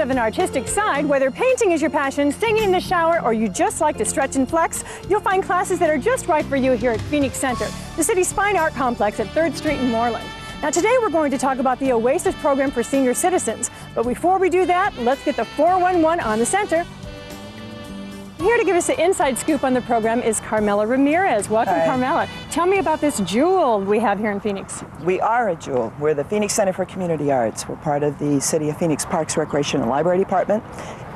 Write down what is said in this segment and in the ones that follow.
have an artistic side, whether painting is your passion, singing in the shower, or you just like to stretch and flex, you'll find classes that are just right for you here at Phoenix Center, the city's fine art complex at 3rd Street in Moreland. Now today we're going to talk about the Oasis program for senior citizens. But before we do that, let's get the 411 on the center. Here to give us the inside scoop on the program is Carmela Ramirez. Welcome, Hi. Carmela. Tell me about this jewel we have here in Phoenix. We are a jewel. We're the Phoenix Center for Community Arts. We're part of the City of Phoenix Parks, Recreation, and Library Department,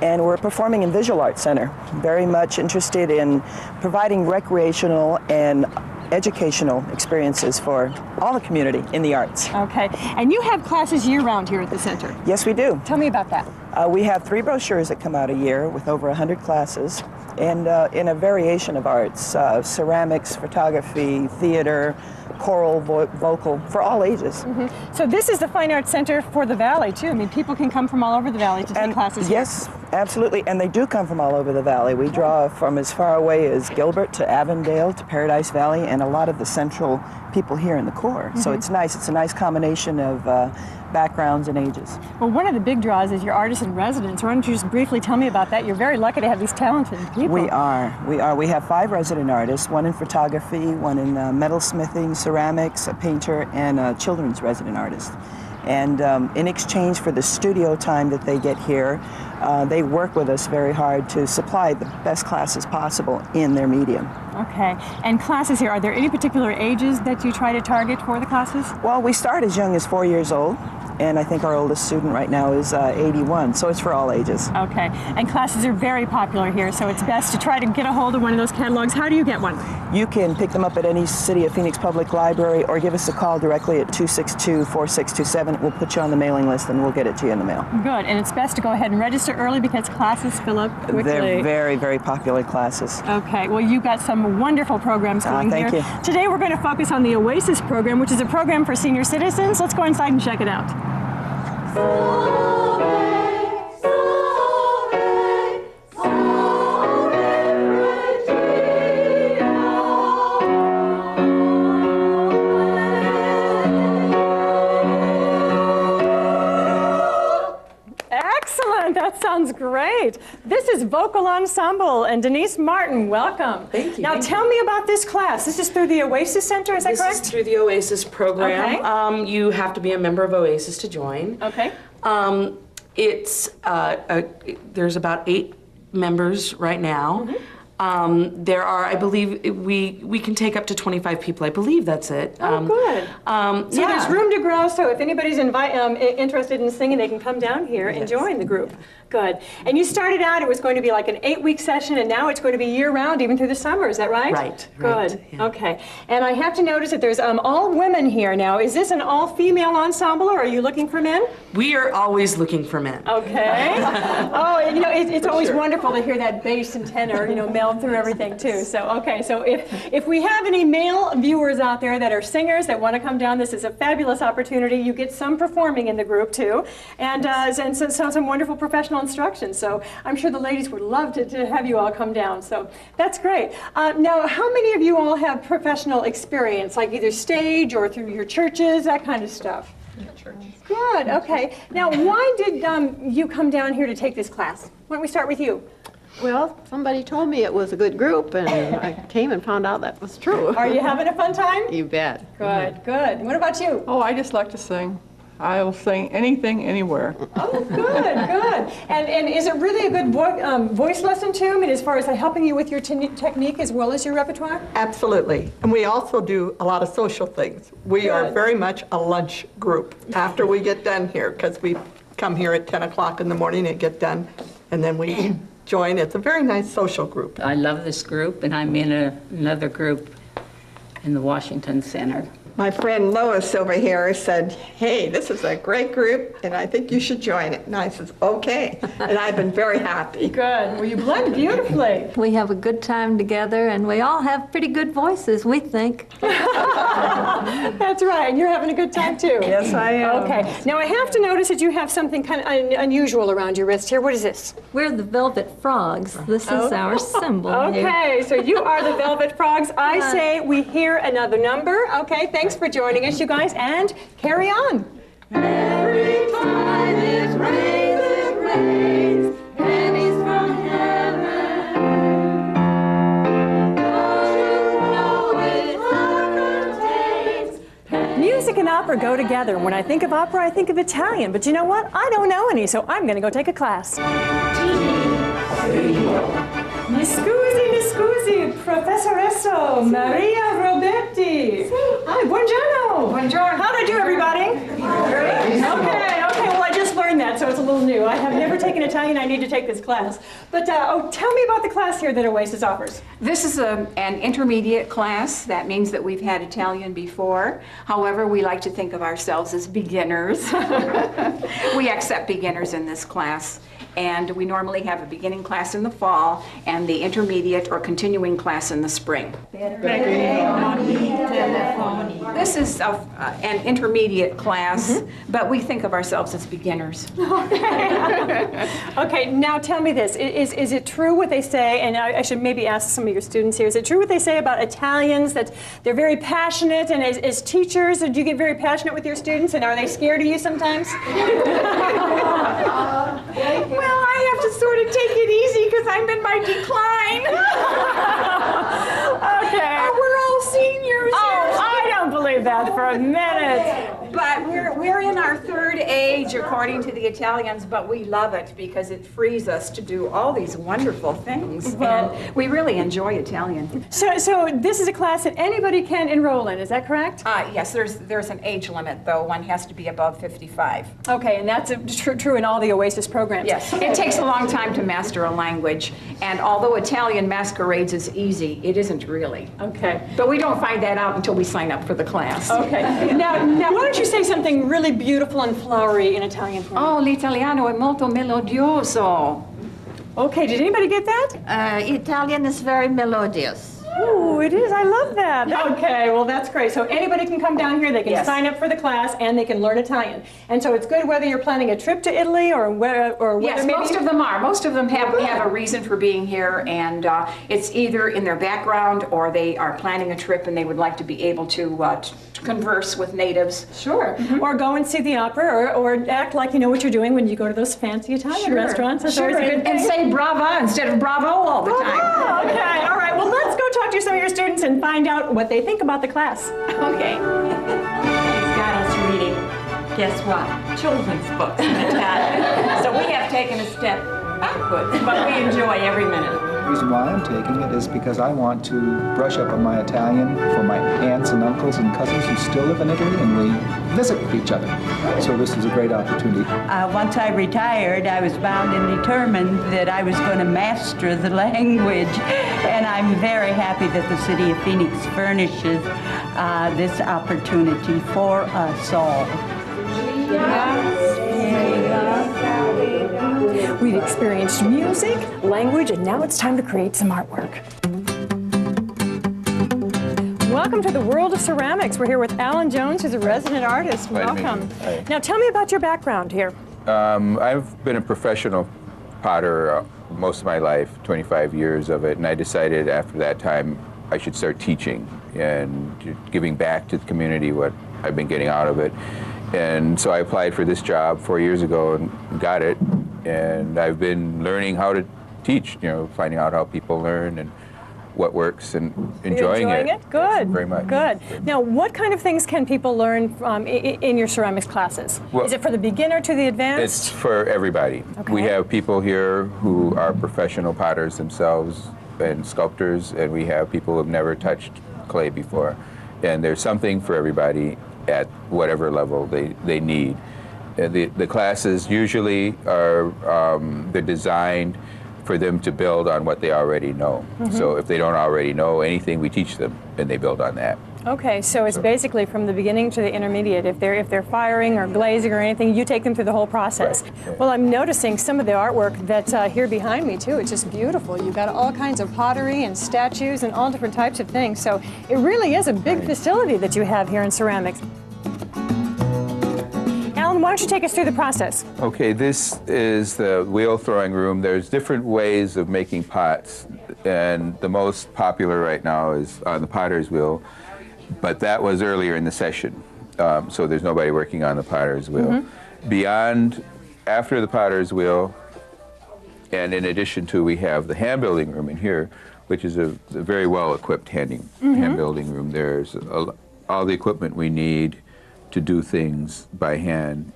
and we're a performing and visual arts center. Very much interested in providing recreational and educational experiences for all the community in the arts. Okay, and you have classes year-round here at the center. Yes, we do. Tell me about that. We have 3 brochures that come out a year with over 100 classes, and in a variation of arts, ceramics, photography, theater, choral, vocal, for all ages. Mm-hmm. So this is the Fine Arts Center for the Valley, too. I mean, people can come from all over the Valley to take classes here. Yes, absolutely, and they do come from all over the Valley. We draw from as far away as Gilbert to Avondale to Paradise Valley, and a lot of the central people here in the core. So it's nice. It's a nice combination of backgrounds and ages. Well, one of the big draws is your artists in residence. Why don't you just briefly tell me about that? You're very lucky to have these talented people. We are. We have 5 resident artists, 1 in photography, 1 in metalsmithing, ceramics, a painter, and a children's resident artist. And in exchange for the studio time that they get here, they work with us very hard to supply the best classes possible in their medium. Okay, and classes here, are there any particular ages that you try to target for the classes? Well, we start as young as 4 years old, and I think our oldest student right now is 81, so it's for all ages. Okay, and classes are very popular here, so it's best to try to get a hold of one of those catalogs. How do you get one? You can pick them up at any City of Phoenix Public Library or give us a call directly at 262-4627. We'll put you on the mailing list and we'll get it to you in the mail. Good, and it's best to go ahead and register early because classes fill up quickly. They're very, very popular classes. Okay, well, you've got some wonderful programs going thank here. you. Today we're going to focus on the Oasis program, which is a program for senior citizens. Let's go inside and check it out. Excellent, that sounds great. This is Vocal Ensemble, and Denise Martin, welcome. Thank you. Now tell me about this class. This is through the Oasis Center, is that correct? This is through the Oasis program. Okay. You have to be a member of Oasis to join. Okay. There's about 8 members right now. Mm-hmm. There are, I believe, we can take up to 25 people. I believe that's it. Oh, good. So yeah. there's room to grow, so if anybody's interested in singing, they can come down here and join the group. Good. And you started out, it was going to be like an 8-week session, and now it's going to be year-round, even through the summer. Is that right? Right. Good. Right, yeah. Okay. And I have to notice that there's all women here now. Is this an all-female ensemble, or are you looking for men? We are always looking for men. Okay. Oh, you know, it's always wonderful to hear that bass and tenor, you know, meld through everything too. So, okay, so if we have any male viewers out there that are singers that want to come down, this is a fabulous opportunity. You get some performing in the group too, and some wonderful professional instruction. So I'm sure the ladies would love to have you all come down. So that's great. Now, how many of you all have professional experience, like either stage or through your churches, that kind of stuff? Church. Good, okay. Now, why did you come down here to take this class? Why don't we start with you? Well, somebody told me it was a good group, and I came and found out that was true. Are you having a fun time? You bet. Good, good. What about you? Oh, I just like to sing. I will sing anything, anywhere. Oh, good, good. And is it really a good voice lesson too? I mean, as far as helping you with your technique as well as your repertoire? Absolutely. And we also do a lot of social things. We are very much a lunch group after we get done here, because we come here at 10 o'clock in the morning and get done, and then we join. It's a very nice social group. I love this group, and I'm in another group in the Washington Center. My friend Lois over here said, hey, this is a great group, and I think you should join it. And I said, okay. And I've been very happy. Good. Well, you blend beautifully. We have a good time together, and we all have pretty good voices, we think. That's right. And you're having a good time, too. Yes, I am. Okay. Now, I have to notice that you have something kind of unusual around your wrist here. What is this? We're the Velvet Frogs. This is our symbol here. Okay, so you are the Velvet Frogs. I say we hear another number. Okay, thanks for joining us, you guys, and carry on. Every time it's raining, rain. opera go together. When I think of opera, I think of Italian. But you know what? I don't know any, so I'm going to go take a class. Mi scusi, professoressa Maria Roberti. Hi, buongiorno. Buongiorno. How did I do, everybody? Okay, well, I just learned that, so it's a little new. I have never taken Italian. I need to take this class. But tell me about the class here that Oasis offers. This is an intermediate class. That means that we've had Italian before. However, we like to think of ourselves as beginners. We accept beginners in this class. And we normally have a beginning class in the fall and the intermediate or continuing class in the spring. This is an intermediate class, but we think of ourselves as beginners. Okay, now tell me this. Is it true what they say, and I should maybe ask some of your students here, is it true what they say about Italians, that they're very passionate, and as teachers, do you get very passionate with your students, and are they scared of you sometimes? Well, I have to sort of take it easy because I'm in my decline. Okay. We're all seniors here. I don't believe that for a minute. But we're in our third age, according to the Italians, but we love it because it frees us to do all these wonderful things. Well, and we really enjoy Italian. So this is a class that anybody can enroll in, is that correct? Yes, there's an age limit, though. One has to be above 55. Okay, and that's true in all the Oasis programs. Yes, it takes a long time to master a language, and although Italian masquerades as easy, it isn't really. Okay. But we don't find that out until we sign up for the class. Okay. Now why don't you say something really beautiful and flowery in Italian for me? Oh, l'italiano è molto melodioso. Okay, did anybody get that? Italian is very melodious. Oh, it is. I love that. Okay, well, that's great. So anybody can come down here, they can sign up for the class, and they can learn Italian. And so it's good whether you're planning a trip to Italy or whether yes, most of them are. Most of them have a reason for being here, and it's either in their background or they are planning a trip and they would like to be able to converse with natives. Sure. Or go and see the opera, or act like you know what you're doing when you go to those fancy Italian restaurants. That's always a good thing. And say brava instead of bravo all the time. Oh, okay. All right. Well, let's go talk to some of your students and find out what they think about the class. Okay. He's got us reading, guess what? Children's books in Italian. So we have taken a step backwards, but we enjoy every minute. The reason why I'm taking it is because I want to brush up on my Italian for my aunts and uncles and cousins who still live in Italy, and we visit with each other. So this is a great opportunity. Once I retired, I was bound and determined that I was going to master the language. And I'm very happy that the city of Phoenix furnishes this opportunity for us all. We've experienced music, language, and now it's time to create some artwork. Welcome to the world of ceramics. We're here with Alan Jones, who's a resident artist. Welcome. Now tell me about your background here. I've been a professional potter most of my life, 25 years of it, and I decided after that time I should start teaching and giving back to the community what I've been getting out of it. And so I applied for this job 4 years ago and got it. And I've been learning how to teach, finding out how people learn and what works and enjoying it. Good. Very much. Good. Now, what kind of things can people learn in your ceramics classes? Well, is it for the beginner to the advanced? It's for everybody. Okay. We have people here who are professional potters themselves and sculptors, and we have people who have never touched clay before. And there's something for everybody at whatever level they need. The classes usually are they're designed for them to build on what they already know. So if they don't already know anything, we teach them, and they build on that. Okay, so it's basically from the beginning to the intermediate. If they're firing or glazing or anything, you take them through the whole process. Right. Yeah. Well, I'm noticing some of the artwork that's here behind me too. It's just beautiful. You've got all kinds of pottery and statues and all different types of things. So it really is a big facility that you have here in ceramics. Alan, why don't you take us through the process? Okay, this is the wheel throwing room. There's different ways of making pots, and the most popular right now is on the potter's wheel, but that was earlier in the session, so there's nobody working on the potter's wheel. Beyond, after the potter's wheel, and in addition to, we have the hand building room in here, which is a very well-equipped hand building room. There's all the equipment we need to do things by hand.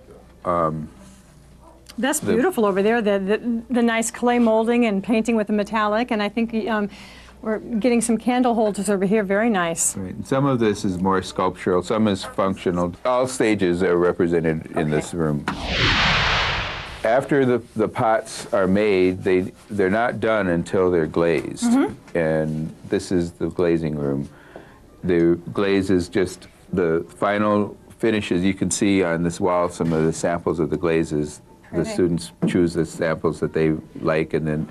That's beautiful over there, the nice clay molding and painting with the metallic, and I think we're getting some candle holders over here, very nice. Right. And some of this is more sculptural, some is functional. All stages are represented in this room. After the pots are made, they're not done until they're glazed. And this is the glazing room. The glaze is just the final finishes. You can see on this wall some of the samples of the glazes. The students choose the samples that they like and then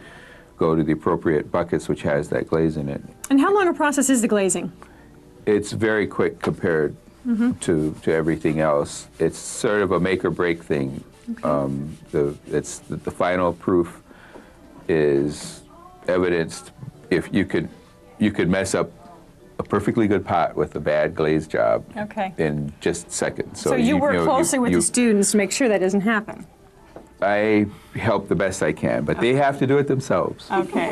go to the appropriate buckets which has that glaze in it. And how long a process is the glazing? It's very quick compared to everything else. It's sort of a make or break thing. The final proof is evidenced if you could mess up a perfectly good pot with a bad glaze job in just seconds. So you work closely with the students to make sure that doesn't happen. I help the best I can, but they have to do it themselves. Okay.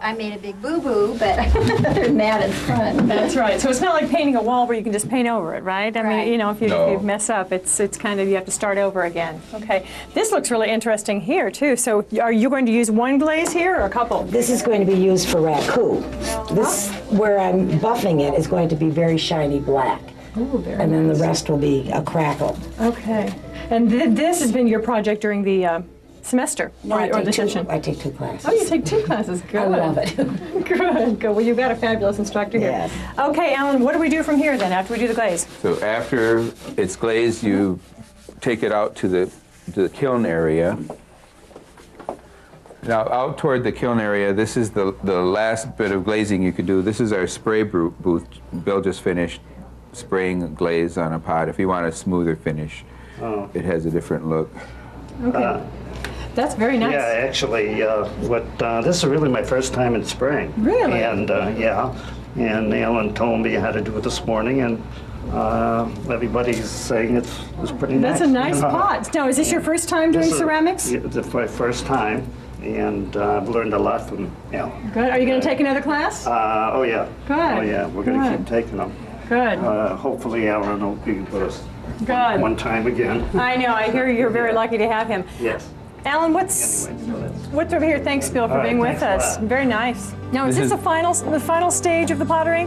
I made a big boo-boo, but other than that, it's fun. That's right. So it's not like painting a wall where you can just paint over it, right? I mean, you know, if you mess up, it's kind of, you have to start over again. Okay. This looks really interesting here, too. So are you going to use one glaze here or a couple? This is going to be used for raku. This, where I'm buffing it, is going to be very shiny black. Ooh, very and then nice. the rest will be a crackle. Okay. And this has been your project during the semester or the session? I take 2 classes. Oh, you take 2 classes. Good. I love it. Good. Well, you've got a fabulous instructor here. Yes. Okay, Alan, what do we do from here then after we do the glaze? So after it's glazed, you take it out to the kiln area. Now, out toward the kiln area, this is the last bit of glazing you could do. This is our spray booth. Bill just finished spraying glaze on a pot. If you want a smoother finish, it has a different look. Okay. That's very nice. Yeah, actually, this is really my first time in spraying. Really? And and Alan told me how to do it this morning, and everybody's saying it's pretty nice. That's a nice pot. Now, is this your first time doing ceramics? It's my first time, and I've learned a lot from Alan. Good. Are you going to take another class? Oh yeah. Good. Oh yeah, we're going to keep taking them. Good. Hopefully Alan will be with us Good. one time again. I know. I hear you're very lucky to have him. Yes. Alan, what's over here? Thanks, Bill, for being with us. Very nice. Now, is this the final stage of the pottery?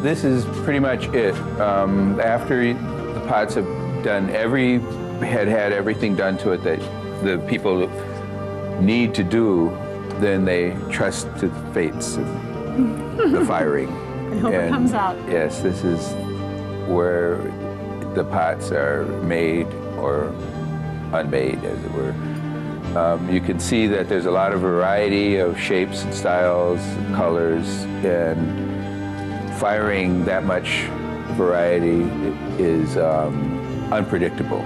This is pretty much it. After the pots have done had everything done to it that the people need to do, then they trust to the fates of the firing. And hope it comes out. Yes, this is where the pots are made or unmade, as it were. You can see that there's a lot of variety of shapes and styles, colors, and firing that much variety is unpredictable.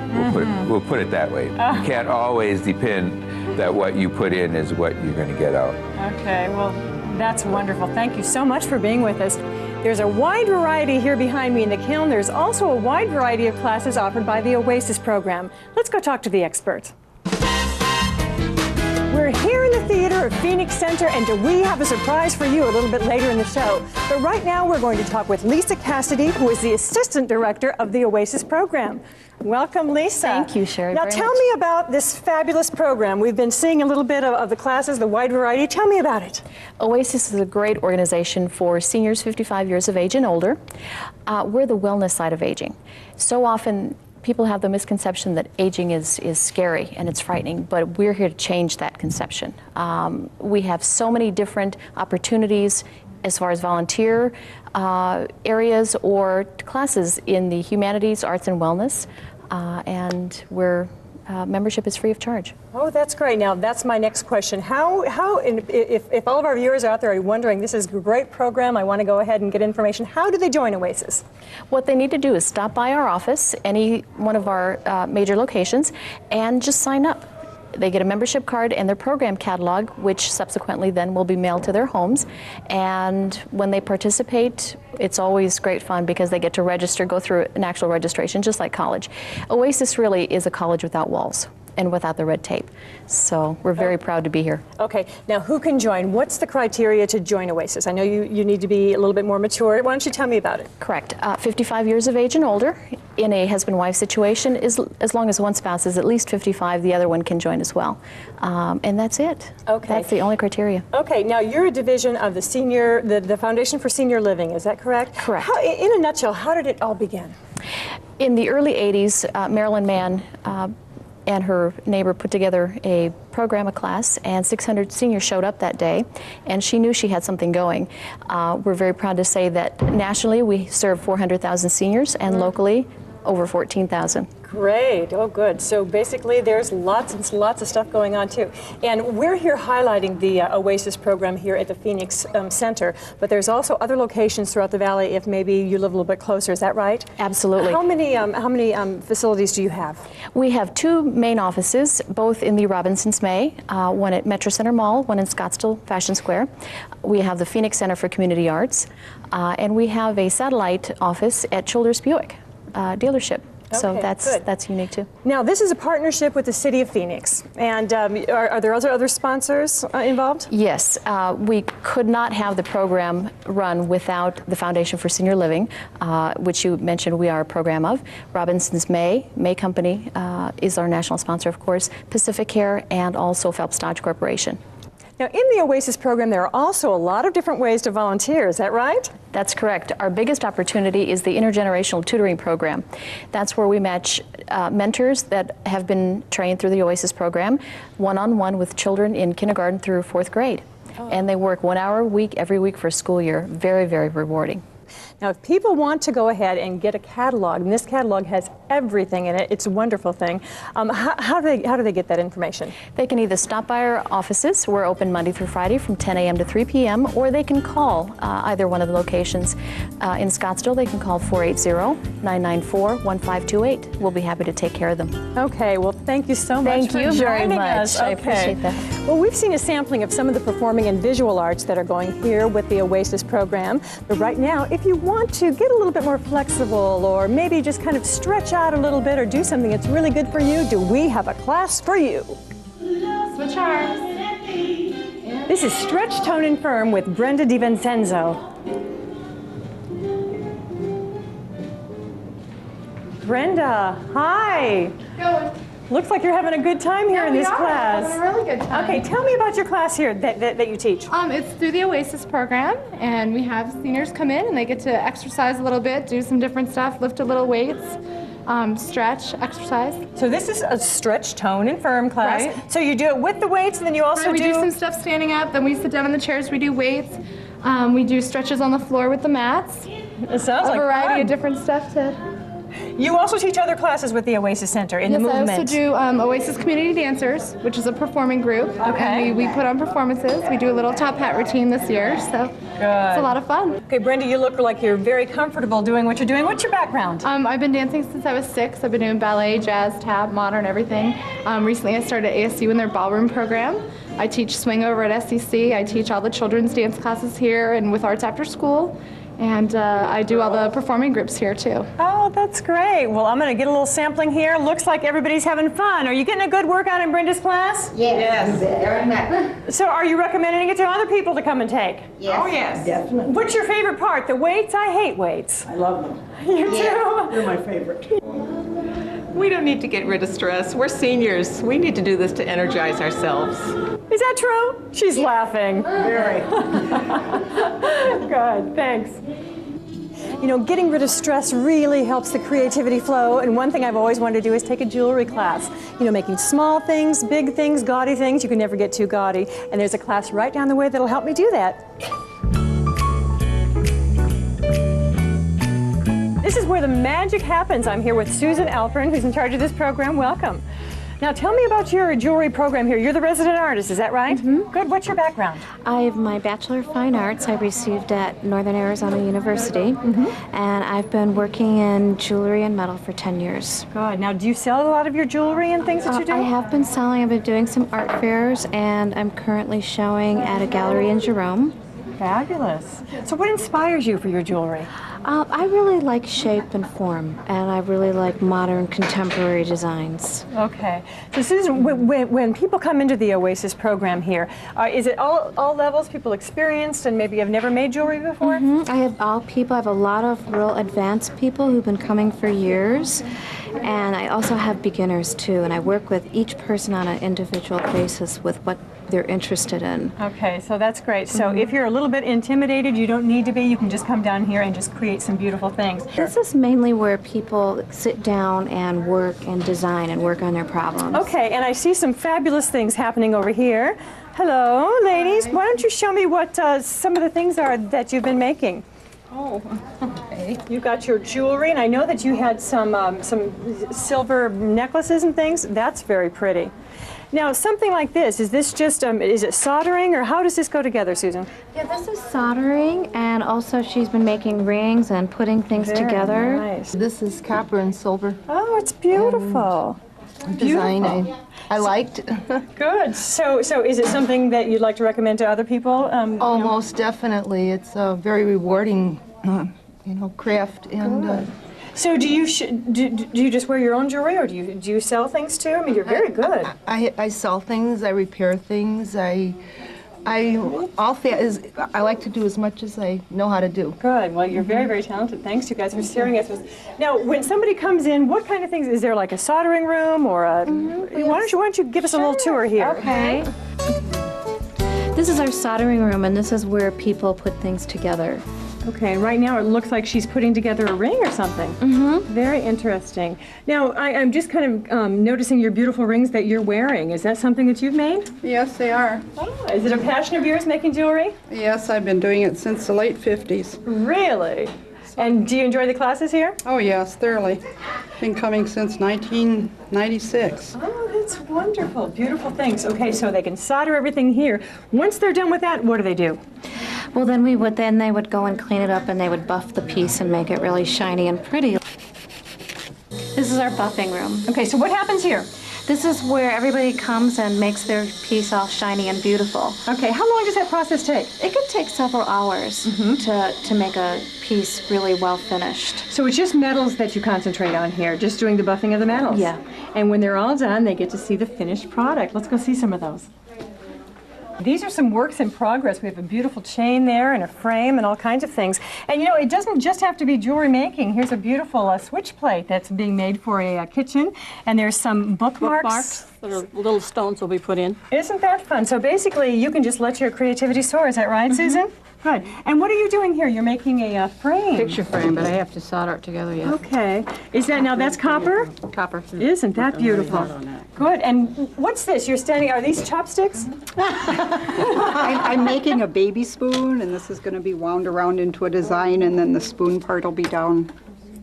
We'll put it that way. You can't always depend that what you put in is what you're going to get out. Okay, well, that's wonderful. Thank you so much for being with us. There's a wide variety here behind me in the kiln. There's also a wide variety of classes offered by the Oasis program. Let's go talk to the expert. We're here in the theater at Phoenix Center, and we have a surprise for you a little bit later in the show. But right now, we're going to talk with Lisa Cassidy, who is the Assistant Director of the Oasis program. Welcome, Lisa. Thank you, Sherry. Now, tell me about this fabulous program. We've been seeing a little bit of the classes, the wide variety. Tell me about it. Oasis is a great organization for seniors 55 years of age and older. We're the wellness side of aging. So often, people have the misconception that aging is scary and it's frightening, but we're here to change that conception. We have so many different opportunities as far as volunteer areas or classes in the humanities, arts, and wellness, and membership is free of charge. Oh, that's great. Now, that's my next question. If all of our viewers out there are wondering, this is a great program, I want to go ahead and get information, how do they join Oasis? What they need to do is stop by our office, any one of our major locations, and just sign up. They get a membership card and their program catalog, which subsequently then will be mailed to their homes. And when they participate, it's always great fun because they get to register, go through an actual registration, just like college. Oasis really is a college without walls and without the red tape. So we're very proud to be here. Okay, now who can join? What's the criteria to join Oasis? I know you need to be a little bit more mature. Why don't you tell me about it? Correct. 55 years of age and older. in a husband-wife situation, as long as one spouse is at least 55, the other one can join as well. And that's it. Okay. That's the only criteria. Okay, now you're a division of the Foundation for Senior Living, is that correct? Correct. In a nutshell, how did it all begin? In the early 80s, Marilyn Mann and her neighbor put together a program, a class, and 600 seniors showed up that day, and she knew she had something going. We're very proud to say that nationally we serve 400,000 seniors, and locally over 14,000. Great. Oh, good. So basically, there's lots and lots of stuff going on too. And we're here highlighting the Oasis program here at the Phoenix Center, but there's also other locations throughout the valley if maybe you live a little bit closer. Is that right? Absolutely. How many facilities do you have? We have two main offices, both in the Robinsons May, one at Metro Center Mall, one in Scottsdale Fashion Square. We have the Phoenix Center for Community Arts, and we have a satellite office at Childers Buick dealership. So Okay, that's unique too. Now, this is a partnership with the City of Phoenix, and are there other sponsors involved? Yes, we could not have the program run without the Foundation for Senior Living, which you mentioned we are a program of. Robinsons May Company is our national sponsor, of course, Pacific Care, and also Phelps Dodge Corporation. Now, in the Oasis program, there are also a lot of different ways to volunteer. Is that right? That's correct. Our biggest opportunity is the intergenerational tutoring program. That's where we match mentors that have been trained through the Oasis program, one-on-one with children in kindergarten through 4th grade. And they work 1 hour a week, every week for a school year. Very, very rewarding. Now, if people want to go ahead and get a catalog, and this catalog has everything in it, it's a wonderful thing, how do they get that information? They can either stop by our offices, we're open Monday through Friday from 10 a.m. to 3 p.m., or they can call either one of the locations. In Scottsdale, they can call 480-994-1528. We'll be happy to take care of them. Okay, well, thank you so much for joining us. Thank you very much. Us. I appreciate that. Well, we've seen a sampling of some of the performing and visual arts that are going here with the Oasis program. But right now, if you want to get a little bit more flexible or maybe just kind of stretch out a little bit or do something that's really good for you, do we have a class for you? Switch arms. This is Stretch, Tone, and Firm with Brenda DiVincenzo. Brenda, hi. Going. Looks like you're having a good time here in this class. Having a really good time. Okay, tell me about your class here that you teach. It's through the Oasis program, and we have seniors come in and they get to exercise a little bit, do some different stuff, lift a little weights, stretch, exercise. So this is a Stretch, Tone, and Firm class. Right. So you do it with the weights, and then you also we do some stuff standing up, then we sit down in the chairs, we do weights, we do stretches on the floor with the mats. It sounds like a variety fun. of different stuff to... You also teach other classes with the Oasis Center in the movement. I also do Oasis Community Dancers, which is a performing group. Okay. And we put on performances. We do a little top hat routine this year, so it's a lot of fun. Okay, Brenda, you look like you're very comfortable doing what you're doing. What's your background? I've been dancing since I was 6. I've been doing ballet, jazz, tap, modern, everything. Recently I started ASU in their ballroom program. I teach swing over at SEC. I teach all the children's dance classes here and with Arts After School. And I do all the performing groups here too. Oh, that's great. Well, I'm going to get a little sampling here. Looks like everybody's having fun. Are you getting a good workout in Brenda's class? Yes. Very much. So are you recommending it to other people to come and take? Yes. Oh, yes. Definitely. What's your favorite part? The weights? I hate weights. I love them. You too? They're my favorite. We don't need to get rid of stress. We're seniors. We need to do this to energize ourselves. Is that true? She's laughing. Very. Good, thanks. You know, getting rid of stress really helps the creativity flow, and one thing I've always wanted to do is take a jewelry class. You know, making small things, big things, gaudy things. You can never get too gaudy, and there's a class right down the way that'll help me do that. This is where the magic happens. I'm here with Susan Alpern, who's in charge of this program. Welcome. Now tell me about your jewelry program here. You're the resident artist, is that right? Mm-hmm. Good. What's your background? I have my Bachelor of Fine Arts I received at Northern Arizona University, and I've been working in jewelry and metal for 10 years. Good. Now, do you sell a lot of your jewelry and things that you do? I have been selling. I've been doing some art fairs, and I'm currently showing at a gallery in Jerome. Fabulous. So what inspires you for your jewelry? I really like shape and form, and I really like modern contemporary designs. Okay. So Susan, when people come into the Oasis program here, is it all levels, people experienced and maybe have never made jewelry before? I have all people. I have a lot of real advanced people who've been coming for years, and I also have beginners too, and I work with each person on an individual basis with what they're interested in. Okay, so that's great. So if you're a little bit intimidated, you don't need to be. You can just come down here and just create some beautiful things. This is mainly where people sit down and work and design and work on their problems. Okay, and I see some fabulous things happening over here. Hello, ladies. Why don't you show me what some of the things are that you've been making? Oh, okay. You got your jewelry, and I know that you had some silver necklaces and things. That's very pretty. Now, something like this, is this just, is it soldering, or how does this go together, Susan? Yeah, this is soldering, and also she's been making rings and putting things together. Nice. This is copper and silver. Oh, it's beautiful. Design I liked. Good. So is it something that you'd like to recommend to other people? Most definitely. It's a very rewarding, craft. And so do you just wear your own jewelry, or do you sell things too? I mean, you're very good. I sell things. I repair things. I like to do as much as I know how to do. Good. Well, you're very, very talented. Thanks, you guys, for sharing us. Now, when somebody comes in, what kind of things? Is there like a soldering room, or a? Why don't you give us a little tour here? Okay. This is our soldering room, and this is where people put things together. Okay, and right now it looks like she's putting together a ring or something. Very interesting. Now, I'm just kind of noticing your beautiful rings that you're wearing. Is that something that you've made? Yes, they are. Oh, is it a passion of yours, making jewelry? Yes, I've been doing it since the late 50s. Really? And do you enjoy the classes here? Oh, yes, thoroughly. Been coming since 1996. Oh, that's wonderful. Beautiful things. Okay, so they can solder everything here. Once they're done with that, what do they do? Well, then they would go and clean it up, and they would buff the piece and make it really shiny and pretty. This is our buffing room. Okay, so what happens here? This is where everybody comes and makes their piece all shiny and beautiful. Okay, how long does that process take? It could take several hours to make a piece really well finished. So it's just metals that you concentrate on here, just doing the buffing of the metals? Yeah. And when they're all done, they get to see the finished product. Let's go see some of those. These are some works in progress. We have a beautiful chain there and a frame and all kinds of things. And you know, it doesn't just have to be jewelry making. Here's a beautiful switch plate that's being made for a kitchen. And there's some bookmarks. Little stones will be put in. Isn't that fun? So basically, you can just let your creativity soar. Is that right, Susan? Good. And what are you doing here? You're making a frame. Picture frame, but I have to solder it together yet. Okay. Is that, now that's copper? Copper. Isn't that beautiful? Good. And what's this? You're standing, are these chopsticks? I'm making a baby spoon, and this is going to be wound around into a design, and then the spoon part will be down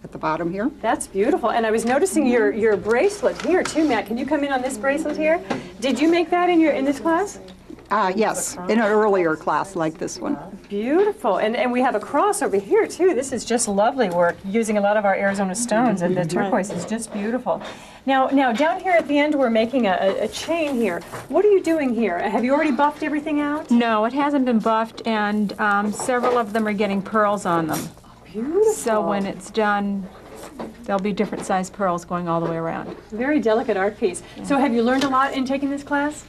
at the bottom here. That's beautiful. And I was noticing your bracelet here too, Matt. Can you come in on this bracelet here? Did you make that in this class? Yes, in an earlier class like this one. Beautiful. And we have a cross over here too. This is just lovely work using a lot of our Arizona stones, and the turquoise is just beautiful. Now down here at the end we're making a chain here. What are you doing here? Have you already buffed everything out? No, it hasn't been buffed, and several of them are getting pearls on them. Beautiful. So when it's done, there'll be different size pearls going all the way around. Very delicate art piece. So have you learned a lot in taking this class?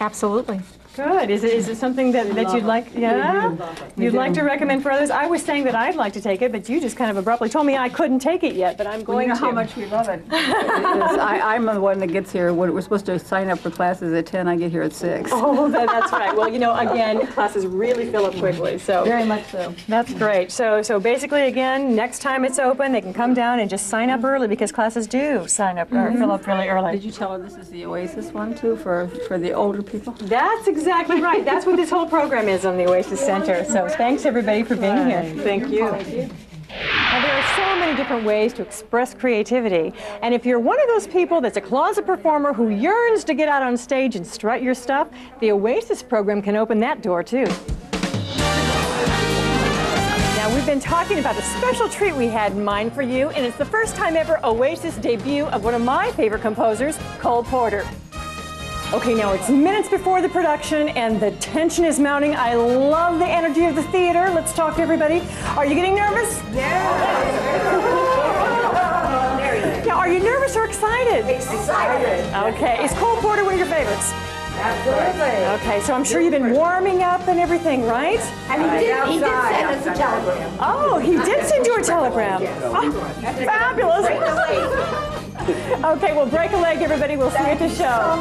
Absolutely. Good. Is it something that you'd like? Yeah. You'd like to recommend for others? I was saying that I'd like to take it, but you just kind of abruptly told me I couldn't take it yet. But I'm going to. How much we love it. I'm the one that gets here. We're supposed to sign up for classes at 10. I get here at 6. Oh, that's right. Well, you know, again, classes really fill up quickly. So very much so. That's great. So basically, again, next time it's open, they can come down and just sign up early because classes do sign up or fill up really early. Did you tell her this is the Oasis one too for the older people? That's exactly right. That's what this whole program is on the Oasis Center. So thanks everybody for being here. Thank you. Now, there are so many different ways to express creativity, and if you're one of those people that's a closet performer who yearns to get out on stage and strut your stuff, the Oasis program can open that door too. Now, we've been talking about a special treat we had in mind for you, and it's the first time ever Oasis debut of one of my favorite composers, Cole Porter. Okay, now it's minutes before the production and the tension is mounting. I love the energy of the theater. Let's talk to everybody. Are you getting nervous? Now, are you nervous or excited? Excited. Okay, is Cole Porter one of your favorites? Absolutely. Okay, so I'm sure you've been warming up and everything, right? And he did send us a telegram. Oh, he did send you a telegram. Oh, fabulous. Okay, well, break a leg, everybody. We'll see you at the show.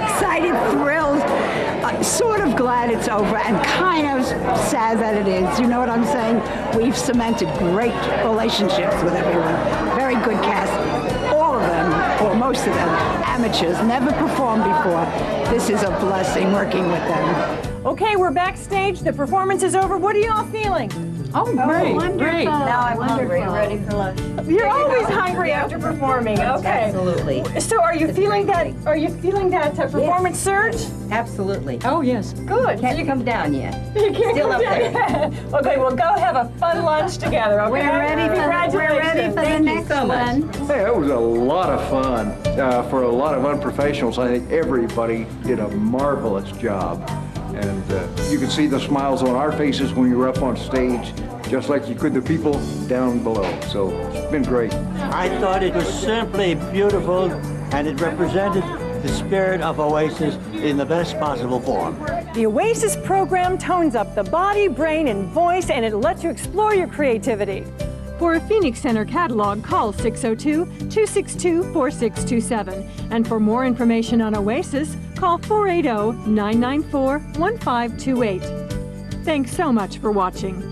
Excited, thrilled, sort of glad it's over, and kind of sad that it is. You know what I'm saying? We've cemented great relationships with everyone. Very good cast. All of them, or most of them, amateurs, never performed before. This is a blessing working with them. Okay, we're backstage. The performance is over. What are you all feeling? Oh, great, great. Now I'm hungry. I'm ready for lunch. You're always hungry after performing. Okay. Absolutely. So, are you feeling that? Are you feeling that performance surge? Absolutely. Oh, yes. Good. Can't come down yet. You can't Still come up down there. yet. Okay, well, go have a fun lunch together. Okay. We're ready for the next one. Hey, that was a lot of fun. For a lot of unprofessionals, I think everybody did a marvelous job. And you could see the smiles on our faces when you were up on stage, just like you could the people down below. So it's been great. I thought it was simply beautiful, and it represented the spirit of Oasis in the best possible form. The Oasis program tones up the body, brain, and voice, and it lets you explore your creativity. For a Phoenix Center catalog, call 602-262-4627. And for more information on Oasis, call 480-994-1528. Thanks so much for watching.